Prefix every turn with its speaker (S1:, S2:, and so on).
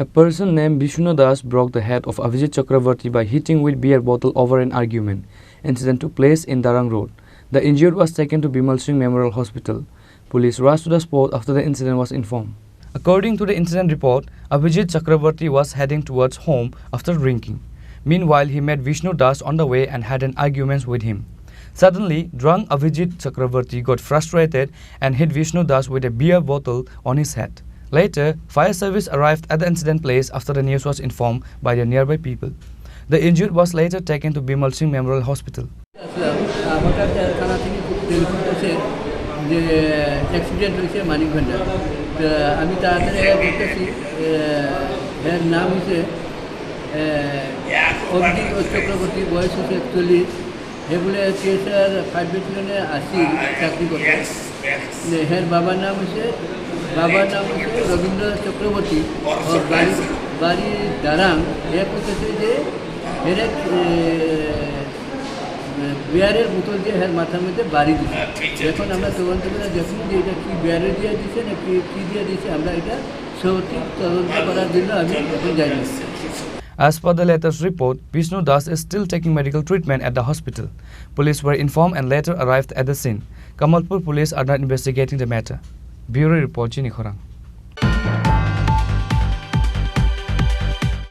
S1: A person named Bishnu broke the head of Abhijit by hitting with beer bottle over an argument. Incident took place in Darang Road. The injured was taken to Bimal Singh Memorial Hospital. Police rushed to the spot after the incident was informed. According to the incident report, Abhijit Chakraborty was heading towards home after drinking. Meanwhile, he met Vishnu Das on the way and had an argument with him. Suddenly, drunk Abhijit Chakraborty got frustrated and hit Vishnu Das with a beer bottle on his head. Later, fire service arrived at the incident place after the news was informed by the nearby people. The injured was later taken to Bimal Singh Memorial Hospital.
S2: बाबा नाम से रविंद्र चक्रवर्ती और बारी दारांग एक से जे हेरे बियारेर बोतल जे हेर माथा में बारी दिছে এখন আমরা তদন্ত করে দেখি যে এটা কি বিয়ারে দিয়ে দিছে না কি দিয়ে দিছে আমরা এটা সঠিক তদন্ত করার জন্য আমি এখন যাই।
S1: As per the latest report, Vishnu Das is still taking medical treatment at the hospital. Police were informed and later arrived at the scene. Kamalpur police are now investigating the matter. Bureau report, Chini, Khorang.